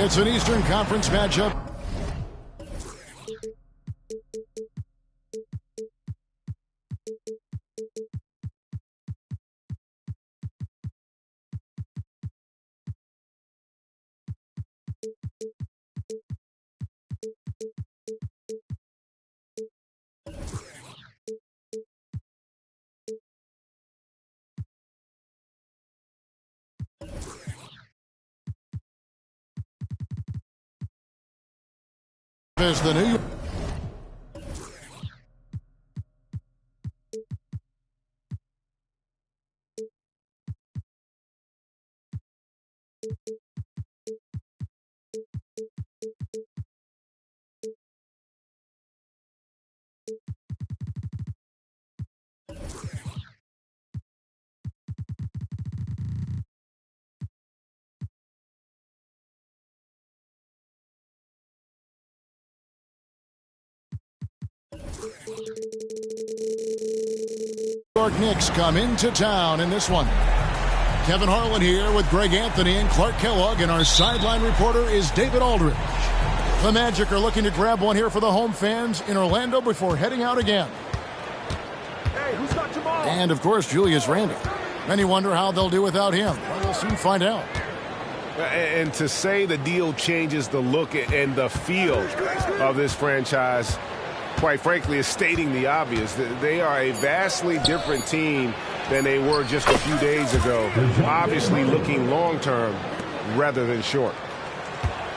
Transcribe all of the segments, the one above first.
It's an Eastern Conference matchup. Is the New York. New York Knicks come into town in this one. Kevin Harlan here with Greg Anthony and Clark Kellogg, and our sideline reporter is David Aldridge. The Magic are looking to grab one here for the home fans in Orlando before heading out again. Hey, who's got Jamal? And, of course, Julius Randle. Many wonder how they'll do without him. Well, we'll soon find out. And to say the deal changes the look and the feel of this franchise, quite frankly, is stating the obvious. They are a vastly different team than they were just a few days ago. Obviously looking long-term rather than short.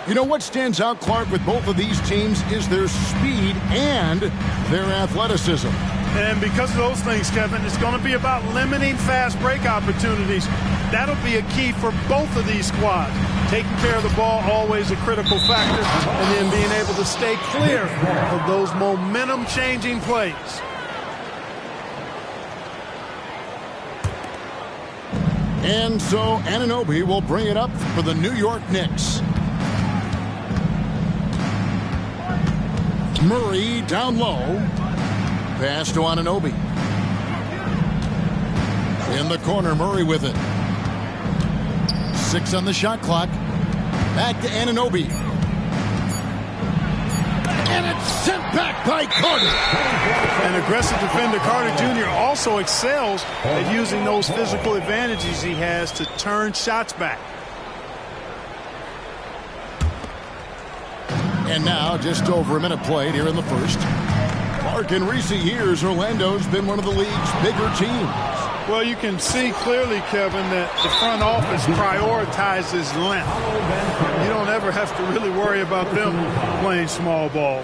You know what stands out, Clark, with both of these teams is their speed and their athleticism. And because of those things, Kevin, it's going to be about limiting fast break opportunities. That'll be a key for both of these squads. Taking care of the ball, always a critical factor, and then being able to stay clear of those momentum-changing plays. And so Anunoby will bring it up for the New York Knicks. Murray down low. Pass to Anunoby. In the corner, Murray with it. 6 on the shot clock. Back to Anunoby. And it's sent back by Carter. An aggressive defender, Carter Jr. also excels at using those physical advantages he has to turn shots back. And now, just over a minute played here in the first. Clark, in recent years, Orlando's been one of the league's bigger teams. Well, you can see clearly, Kevin, that the front office prioritizes length. You don't ever have to really worry about them playing small ball.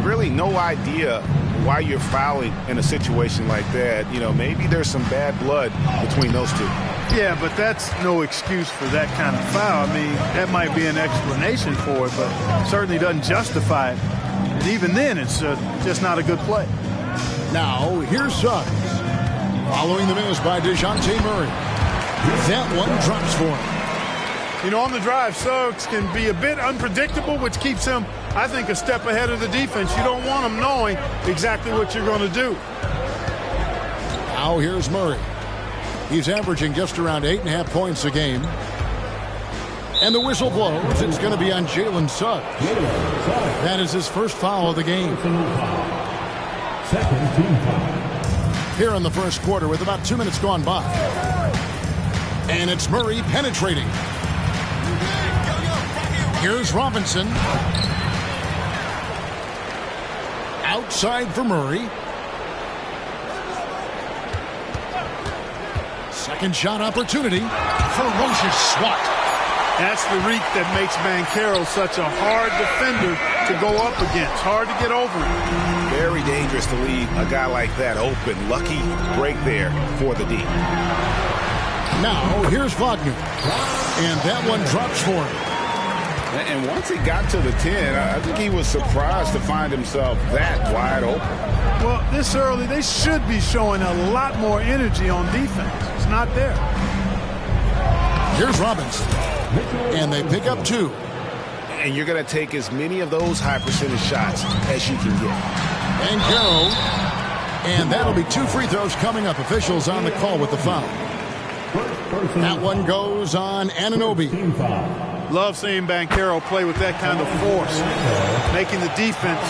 Really no idea why you're fouling in a situation like that. You know, maybe there's some bad blood between those two. Yeah, but that's no excuse for that kind of foul. I mean, that might be an explanation for it, but certainly doesn't justify it. And even then, it's just not a good play. Now, here's Suggs. Following the miss by DeJounte Murray. That one drops for him. You know, on the drive, Suggs can be a bit unpredictable, which keeps him, I think, a step ahead of the defense. You don't want him knowing exactly what you're going to do. Now here's Murray. He's averaging just around 8.5 points a game. And the whistle blows. It's going to be on Jalen Suggs. That is his first foul of the game. Second team foul. Here in the first quarter with about 2 minutes gone by. And it's Murray penetrating. Here's Robinson. Outside for Murray. Second shot opportunity. Ferocious swat. That's the reek that makes Banchero such a hard defender to go up against. Hard to get over it. Very dangerous to leave a guy like that open. Lucky break there for the D. Now, here's Wagner. And that one drops for him. And once he got to the 10, I think he was surprised to find himself that wide open. Well, this early, they should be showing a lot more energy on defense. It's not there. Here's Robinson. And they pick up 2. And you're going to take as many of those high percentage shots as you can get. And that'll be 2 free throws coming up. Officials on the call with the foul. That one goes on Anunoby. Love seeing Banchero play with that kind of force, making the defense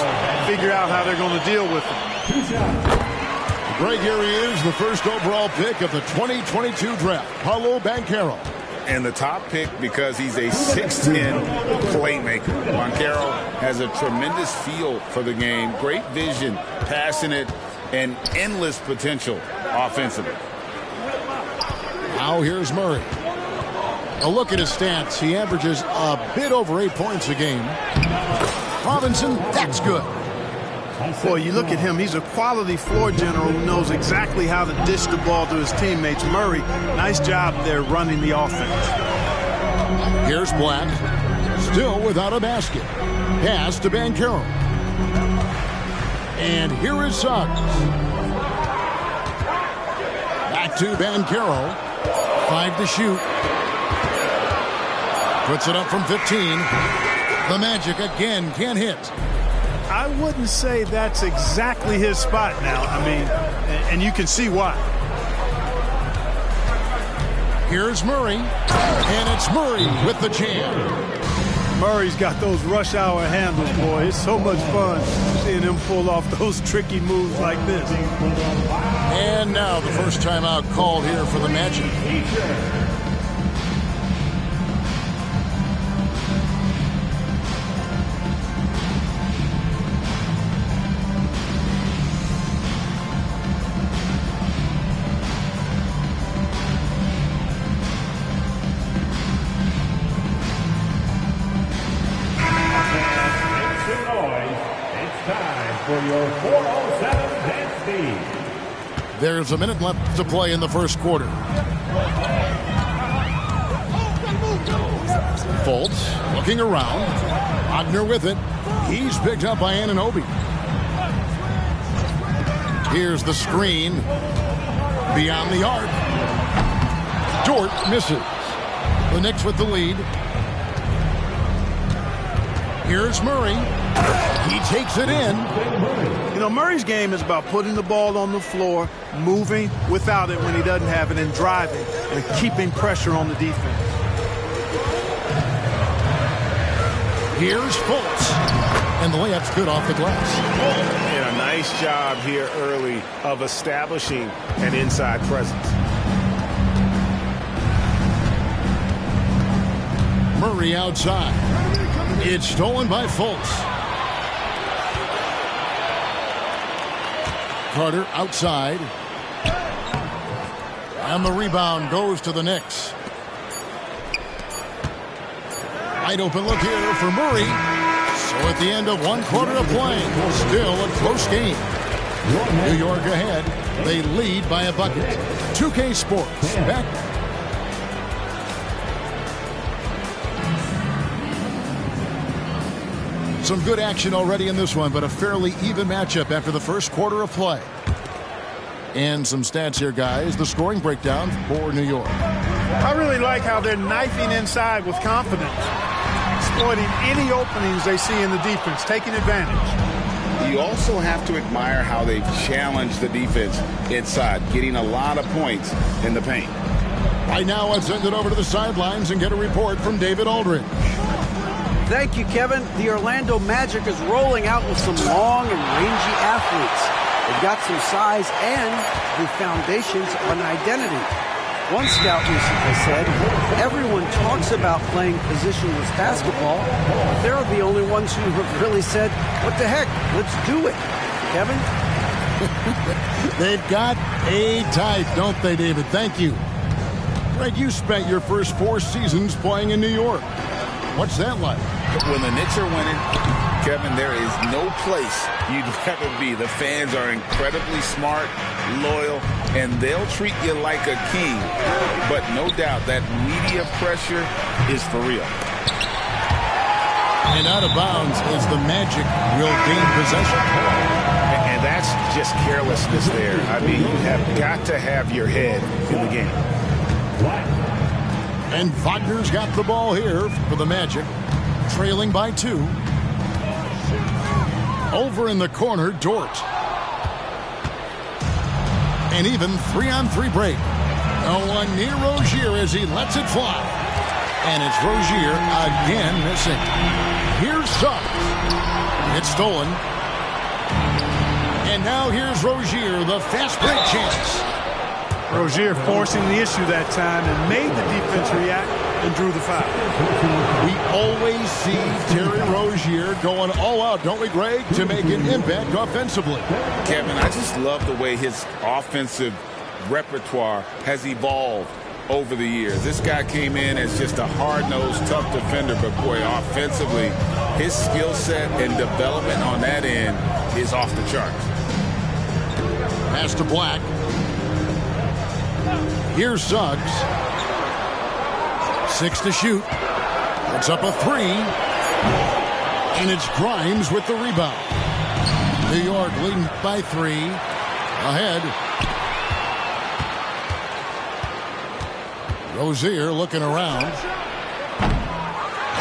figure out how they're going to deal with it. Greg, here he is, the first overall pick of the 2022 draft, Paolo Banchero. And the top pick because he's a 6'10 playmaker. Banchero has a tremendous feel for the game, great vision, passionate, and endless potential offensively. Now here's Murray. A look at his stats. He averages a bit over 8 points a game. Robinson, that's good. Boy, you look at him, he's a quality floor general who knows exactly how to dish the ball to his teammates. Murray, nice job there running the offense. Here's Black, still without a basket. Pass to Banchero. And here is Suggs. Back to Banchero. 5 to shoot. Puts it up from 15. The Magic again can't hit. I wouldn't say that's exactly his spot now. I mean, and you can see why. Here's Murray, and it's Murray with the jam. Murray's got those rush hour handles, boy. It's so much fun seeing him pull off those tricky moves like this. And now the first timeout called here for the Magic. There's a minute left to play in the first quarter. Fultz looking around. Wagner with it. He's picked up by Anunoby. Here's the screen. Beyond the arc. Dort misses. The Knicks with the lead. Here's Murray. He takes it in. You know, Murray's game is about putting the ball on the floor, moving without it when he doesn't have it, and driving and keeping pressure on the defense. Here's Fultz. And the layup's good off the glass. And a nice job here early of establishing an inside presence. Murray outside. It's stolen by Fultz. Carter outside. And the rebound goes to the Knicks. Wide open look here for Murray. So at the end of one quarter of play, still a close game. New York ahead. They lead by a bucket. 2K Sports back. Some good action already in this one, but a fairly even matchup after the first quarter of play. And some stats here, guys. The scoring breakdown for New York. I really like how they're knifing inside with confidence, exploiting any openings they see in the defense, taking advantage. You also have to admire how they've challenged the defense inside, getting a lot of points in the paint. Right now, let's send it over to the sidelines and get a report from David Aldridge. Thank you, Kevin. The Orlando Magic is rolling out with some long and rangy athletes. They've got some size and the foundations of an identity. One scout recently said, everyone talks about playing positionless basketball, but they're the only ones who have really said, what the heck, let's do it. Kevin? They've got a type, don't they, David? Thank you. Greg, you spent your first 4 seasons playing in New York. What's that like? When the Knicks are winning, Kevin, there is no place you'd rather be. The fans are incredibly smart, loyal, and they'll treat you like a king. But no doubt that media pressure is for real. And out of bounds as the Magic will gain possession. And that's just carelessness there. I mean, you have got to have your head in the game. And Wagner's got the ball here for the Magic, trailing by 2. Over in the corner, Dort. And even 3-on-3 break. No one near Rozier as he lets it fly. And it's Rozier again missing. Here's Suggs. It's stolen. And now here's Rozier, the fast break chance. Rozier forcing the issue that time and made the defense react and drew the foul. We always see Terry Rozier going all out, don't we, Greg, to make an impact offensively. Kevin, I just love the way his offensive repertoire has evolved over the years. This guy came in as just a hard-nosed, tough defender, but boy, offensively, his skill set and development on that end is off the charts. Pass to Black. Here's Suggs. 6 to shoot. It's up a 3. And it's Grimes with the rebound. New York leading by 3. Ahead. Rozier looking around.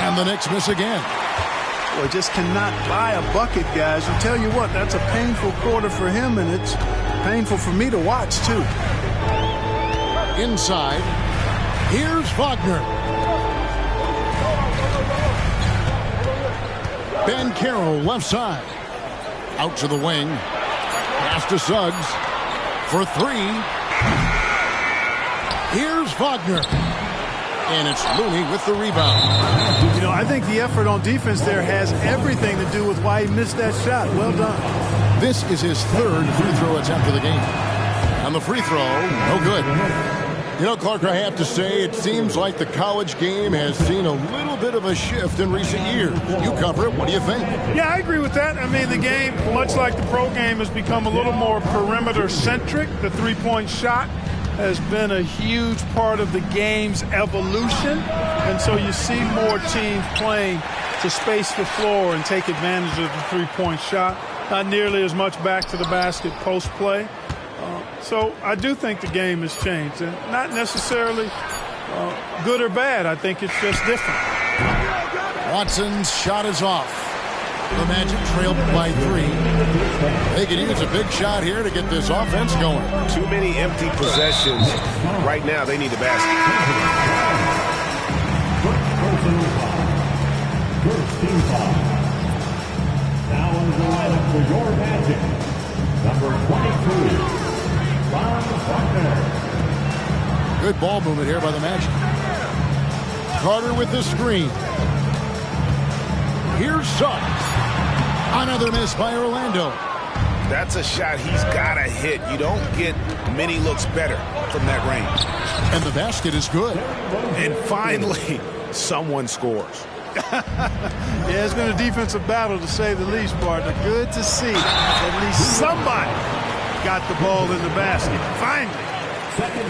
And the Knicks miss again. Well, just cannot buy a bucket, guys. I'll tell you what, that's a painful quarter for him, and it's painful for me to watch, too. Inside. Here's Wagner. Ben Carroll left side. Out to the wing. Pass to Suggs. For 3. Here's Wagner. And it's Looney with the rebound. You know, I think the effort on defense there has everything to do with why he missed that shot. Well done. This is his 3rd free throw attempt of the game. On the free throw, no good. You know, Clark, I have to say, it seems like the college game has seen a little bit of a shift in recent years. You cover it. What do you think? Yeah, I agree with that. I mean, the game, much like the pro game, has become a little more perimeter-centric. The three-point shot has been a huge part of the game's evolution. And so you see more teams playing to space the floor and take advantage of the three-point shot. Not nearly as much back to the basket post play. So I do think the game has changed. And not necessarily good or bad. I think it's just different. Watson's shot is off. The Magic trailed by 3. They can use a big shot here to get this offense going. Too many empty possessions. Right now, they need a basket. First team foul. Now on the lineup for your Magic, number 23, Franz Wagner. Good ball movement here by the Magic. Carter with the screen. Here's Suggs. Another miss by Orlando. That's a shot he's got to hit. You don't get many looks better from that range. And the basket is good. And finally, someone scores. Yeah, it's been a defensive battle to say the least, partner. Good to see at least somebody got the ball in the basket. Finally.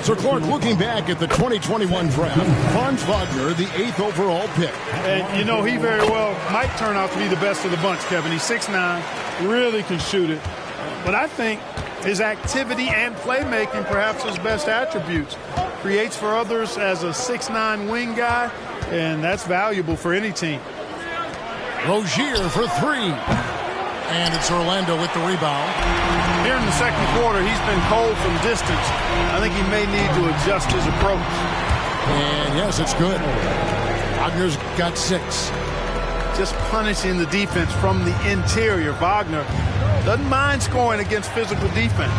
So, Clark, looking back at the 2021 draft, Franz Wagner, the 8th overall pick. And, you know, he very well might turn out to be the best of the bunch, Kevin. He's 6'9", really can shoot it. But I think his activity and playmaking, perhaps his best attributes, creates for others as a 6'9" wing guy, and that's valuable for any team. Rozier for 3. And it's Orlando with the rebound. Here in the second quarter, he's been cold from distance. I think he may need to adjust his approach. And yes, it's good. Wagner's got 6. Just punishing the defense from the interior. Wagner doesn't mind scoring against physical defense.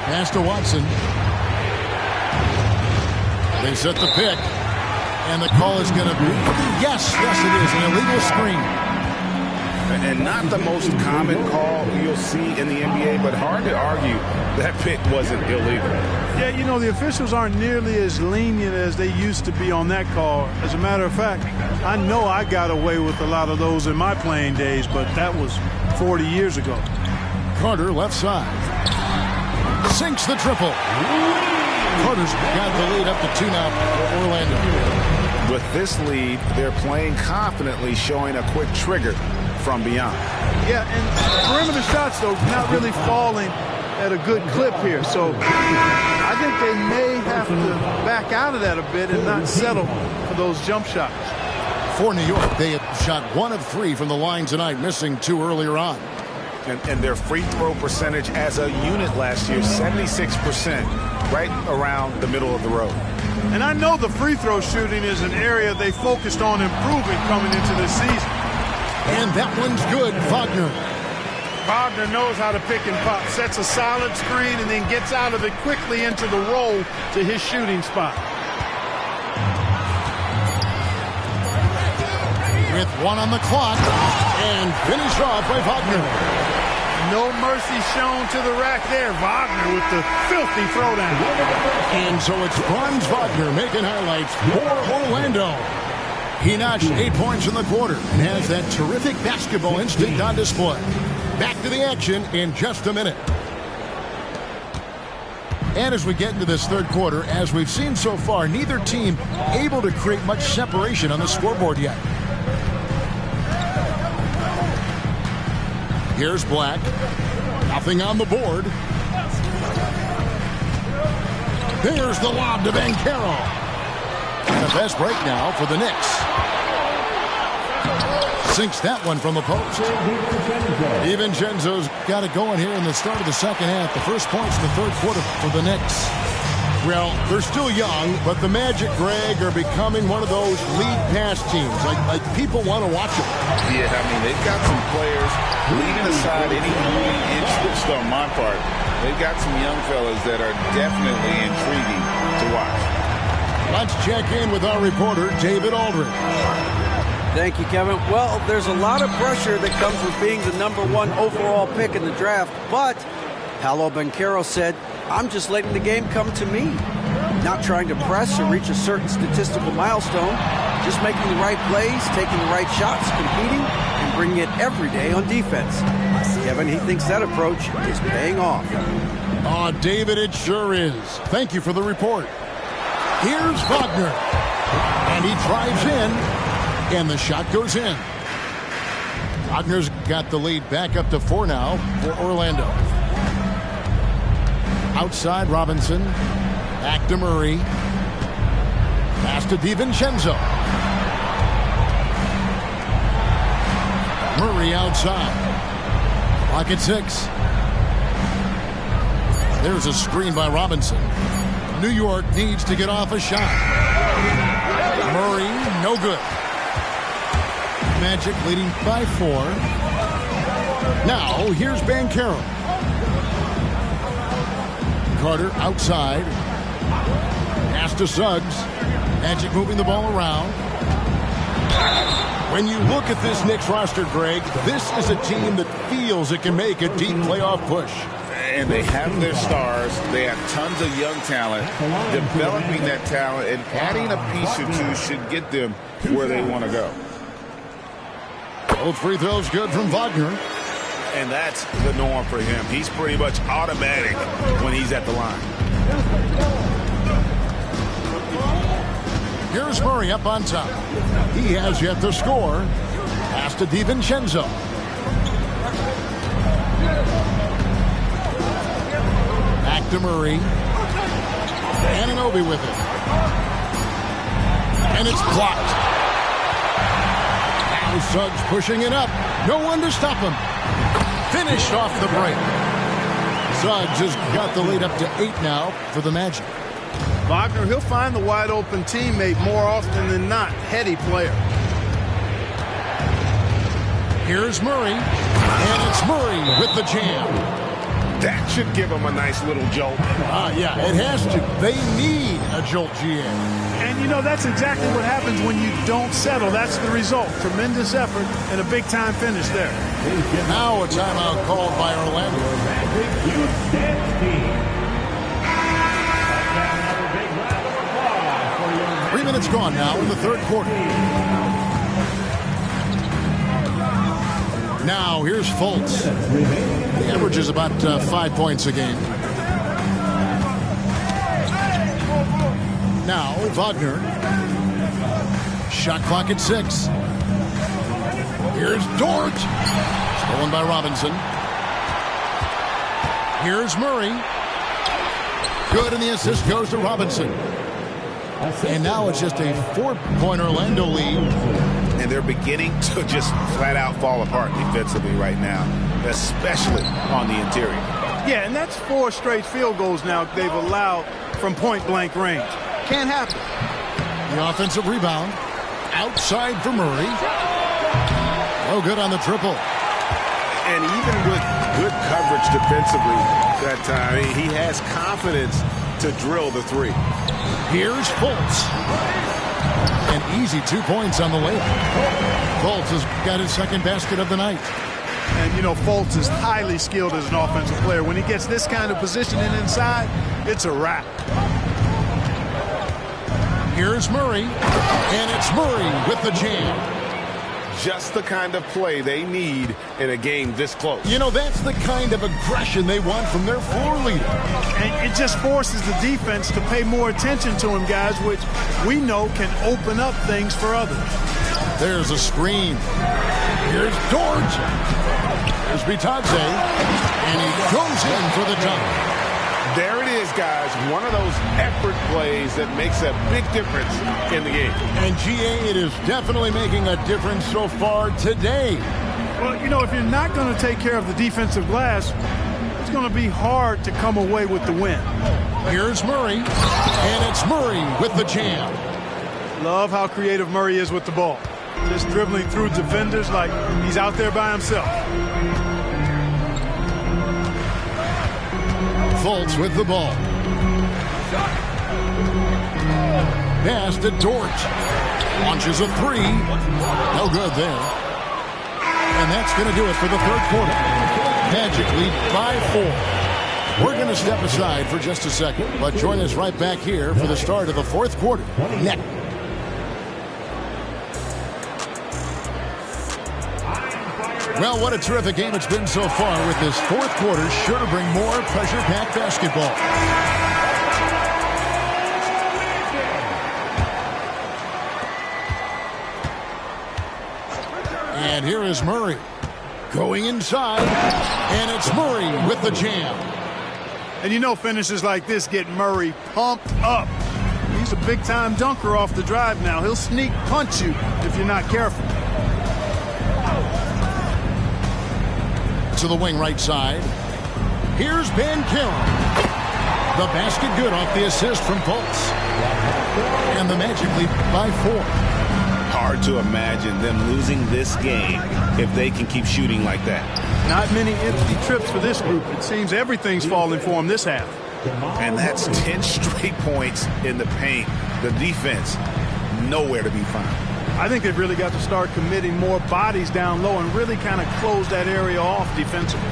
Pass to Watson. They set the pick. And the call is going to be, yes, it is, an illegal screen. And not the most common call you'll see in the NBA, but hard to argue that pick wasn't illegal. Yeah, you know, the officials aren't nearly as lenient as they used to be on that call. As a matter of fact, I know I got away with a lot of those in my playing days, but that was 40 years ago. Carter left side. Sinks the triple. Carter's got the lead up to 2 now for Orlando. With this lead, they're playing confidently, showing a quick trigger from beyond. Yeah, and perimeter shots, though, not really falling at a good clip here. So I think they may have to back out of that a bit and not settle for those jump shots. For New York, they have shot 1 of 3 from the line tonight, missing 2 earlier on. And their free throw percentage as a unit last year, 76%, right around the middle of the road. And I know the free throw shooting is an area they focused on improving coming into this season. And that one's good, Wagner. Wagner knows how to pick and pop, sets a solid screen, and then gets out of it quickly into the roll to his shooting spot. With 1 on the clock, and finished off by Wagner. No mercy shown to the rack there. Wagner with the filthy throwdown. And so it's Franz Wagner making highlights for Orlando. He notched 8 points in the quarter and has that terrific basketball instinct on display. Back to the action in just a minute. And as we get into this third quarter, as we've seen so far, neither team able to create much separation on the scoreboard yet. Here's Black. Nothing on the board. There's the lob to Banchero. And a fast break now for the Knicks. Sinks that one from the post. DiVincenzo's got it going here in the start of the second half. The first points in the third quarter for the Knicks. Well, they're still young, but the Magic, Greg, are becoming one of those lead pass teams. Like people want to watch them. Yeah, I mean, they've got some players, leaving aside any moving interest on my part, they've got some young fellas that are definitely intriguing to watch. Let's check in with our reporter, David Aldridge. Thank you, Kevin. Well, there's a lot of pressure that comes with being the #1 overall pick in the draft, but Paolo Banchero said, I'm just letting the game come to me. Not trying to press or reach a certain statistical milestone, just making the right plays, taking the right shots, competing, and bringing it every day on defense. Kevin, he thinks that approach is paying off. Oh, David, it sure is. Thank you for the report. Here's Wagner. And he drives in, and the shot goes in. Wagner's got the lead back up to 4 now for Orlando. Outside Robinson. Back to Murray. Pass to DiVincenzo. Murray outside. Clock at 6. There's a screen by Robinson. New York needs to get off a shot. Murray, no good. Magic leading by 4. Now, here's Banchero. Carter outside. Pass to Suggs. Magic moving the ball around. When you look at this Knicks roster, Greg, this is a team that feels it can make a deep playoff push. And they have their stars. They have tons of young talent. Developing that talent and adding a piece or two should get them where they want to go. Both free throws good from Wagner. And that's the norm for him. He's pretty much automatic when he's at the line. Here's Murray up on top. He has yet to score. Pass to DiVincenzo. Back to Murray. Anunoby with it. And it's blocked. Now Suggs pushing it up. No one to stop him. Finished off the break. Suggs has got the lead up to 8 now for the Magic. Wagner, he'll find the wide open teammate more often than not. Heady player. Here's Murray. And it's Murray with the jam. That should give him a nice little jolt. Yeah, it has to. They need a jolt, GA. And, you know, that's exactly what happens when you don't settle. That's the result. Tremendous effort and a big-time finish there. Now a timeout called by Orlando. Houston. 3 minutes gone now in the third quarter. Now here's Fultz. He averages about 5 points a game. Now Wagner. Shot clock at 6. Here's Dort. Stolen by Robinson. Here's Murray. Good, and the assist goes to Robinson. And now it's just a 4-point Orlando lead and they're beginning to just flat out fall apart defensively right now, especially on the interior. Yeah, and that's 4 straight field goals now they've allowed from point-blank range. Can't happen. The offensive rebound. Outside for Murray. Oh, good on the triple. And even with good coverage defensively that time, he has confidence to drill the 3. Here's Fultz. An easy 2 points on the layup. Fultz has got his second basket of the night. And, you know, Fultz is highly skilled as an offensive player. When he gets this kind of positioning inside, it's a wrap. Here's Murray. And it's Murray with the jam. Just the kind of play they need in a game this close. You know, that's the kind of aggression they want from their floor leader. And it just forces the defense to pay more attention to him, guys, which we know can open up things for others. There's a screen. Here's George. Here's Bitadze. And he goes in for the dunk. There it is, guys. One of those effort plays that makes a big difference in the game. And, GA, it is definitely making a difference so far today. Well, you know, if you're not going to take care of the defensive glass, it's going to be hard to come away with the win. Here's Murray. And it's Murray with the jam. Love how creative Murray is with the ball. Just dribbling through defenders like he's out there by himself. Fultz with the ball. Pass to Dort. Launches a 3. No good there. And that's going to do it for the third quarter. Magic lead by 4. We're going to step aside for just a second, but join us right back here for the start of the fourth quarter. Next. Well, what a terrific game it's been so far, with this fourth quarter sure to bring more pressure-packed basketball. And here is Murray going inside, and it's Murray with the jam. And you know, finishes like this get Murray pumped up. He's a big-time dunker off the drive now. He'll sneak punch you if you're not careful. To the wing right side. Here's Banchero. The basket good off the assist from Fultz. And the Magic lead by 4. Hard to imagine them losing this game if they can keep shooting like that. Not many empty trips for this group. It seems everything's falling for them this half. And that's 10 straight points in the paint. The defense, nowhere to be found. I think they've really got to start committing more bodies down low and really kind of close that area off defensively.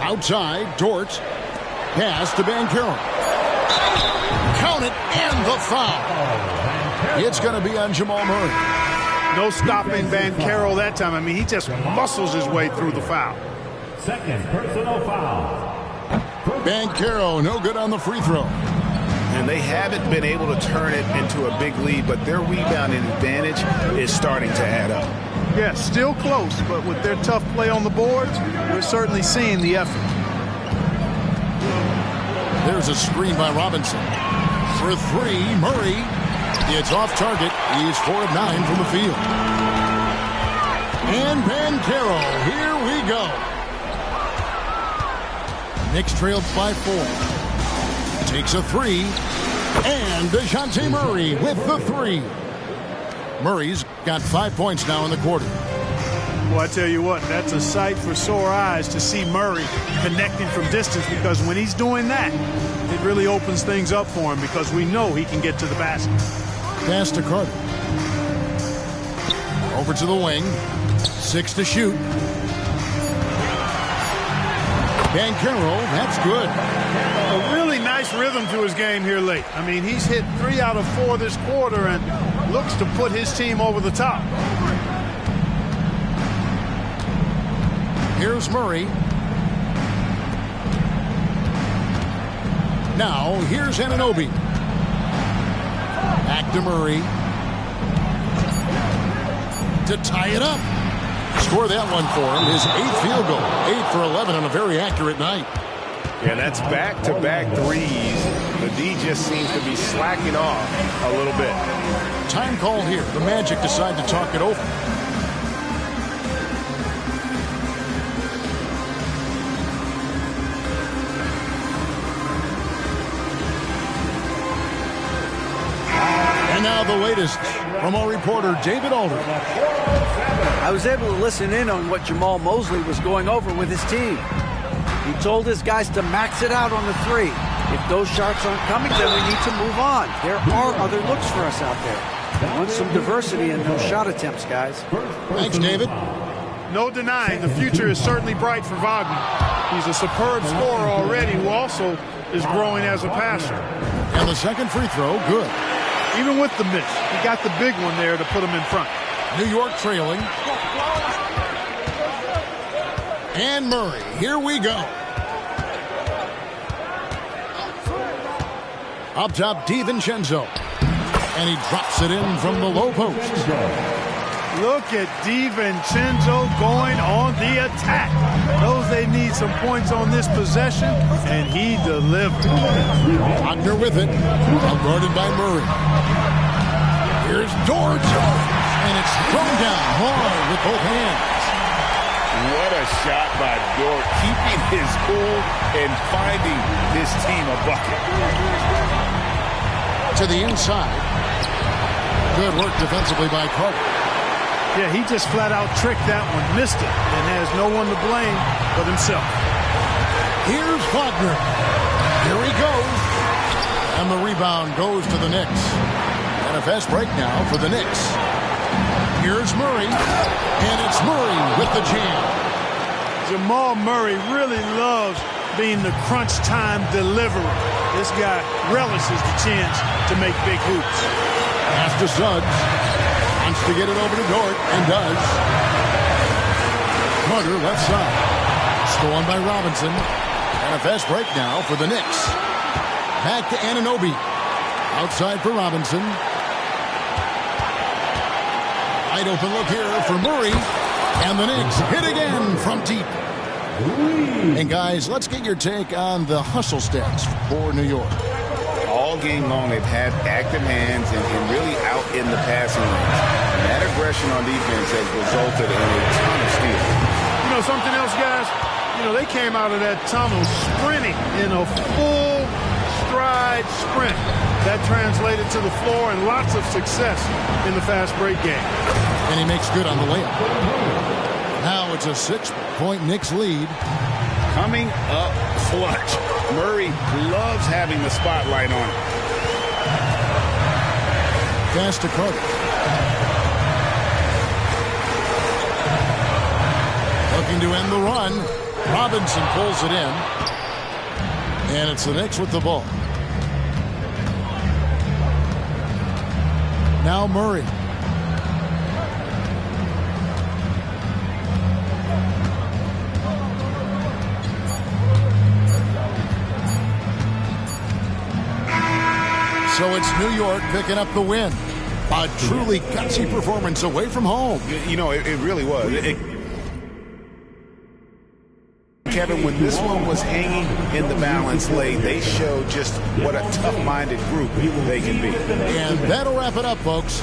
Outside, Dort. Pass to Banchero. Count it, and the foul. It's going to be on Jamal Murray. No stopping Banchero that time. I mean, he just muscles his way through the foul. Second personal foul. Banchero, no good on the free throw. And they haven't been able to turn it into a big lead, but their rebounding advantage is starting to add up. Yeah, still close, but with their tough play on the boards, we're certainly seeing the effort. There's a screen by Robinson. For 3, Murray. It's off target. He's 4 of 9 from the field. And Banchero, here we go. Knicks trailed by 4. Takes a 3. And DeJounte Murray with the 3. Murray's got 5 points now in the quarter. Well, I tell you what, that's a sight for sore eyes to see Murray connecting from distance, because when he's doing that, it really opens things up for him, because we know he can get to the basket. Pass to Carter. Over to the wing. 6 to shoot. Banchero, that's good. A really nice rhythm to his game here late. I mean, he's hit 3 out of 4 this quarter and looks to put his team over the top. Here's Murray. Now, here's Anunoby. Back to Murray. To tie it up. Score that one for him. His 8th field goal. 8 for 11 on a very accurate night. Yeah, that's back-to-back threes. The D just seems to be slacking off a little bit. Time call here. The Magic decide to talk it over. And now the latest from our reporter, David Aldridge. I was able to listen in on what Jamal Mosley was going over with his team. He told his guys to max it out on the three. If those shots aren't coming, then we need to move on. There are other looks for us out there. We want some diversity in those shot attempts, guys. Thanks, David. No denying the future is certainly bright for Wagner. He's a superb scorer already who also is growing as a passer. And the second free throw, good. Even with the miss, he got the big one there to put him in front. New York trailing. And Murray, here we go. Up top, DiVincenzo. And he drops it in from the low post. Look at DiVincenzo going on the attack. Knows they need some points on this possession, and he delivered. Wagner with it. Guarded by Murray. Here's Dort. And it's thrown down hard with both hands. What a shot by Dort, keeping his cool and finding his team a bucket. To the inside. Good work defensively by Carter. Yeah, he just flat out tricked that one, missed it, and has no one to blame but himself. Here's Wagner. Here he goes. And the rebound goes to the Knicks. And a fast break now for the Knicks. Here's Murray. And it's Murray with the jam. Jamal Murray really loves being the crunch time deliverer. This guy relishes the chance to make big hoops. Pass to Suggs. Wants to get it over to Dort, and does. Carter left side. Stolen by Robinson. And a fast break now for the Knicks. Back to Anunoby. Outside for Robinson. Wide open look here for Murray. And the Knicks hit again from deep. And guys, let's get your take on the hustle stats for New York. All game long, they've had active hands and really out in the passing lanes. And that aggression on defense has resulted in a ton of steals. You know something else, guys? You know, they came out of that tunnel sprinting in a full stride sprint. That translated to the floor and lots of success in the fast break game. And he makes good on the layup. Now it's a 6-point Knicks lead. Coming up clutch. Murray loves having the spotlight on him. Pass to Carter. Looking to end the run. Robinson pulls it in. And it's the Knicks with the ball. Now Murray. So it's New York picking up the win. A truly gutsy performance away from home. You know, it really was. Kevin, when this one was hanging in the balance late, they showed just what a tough-minded group they can be. And that'll wrap it up, folks.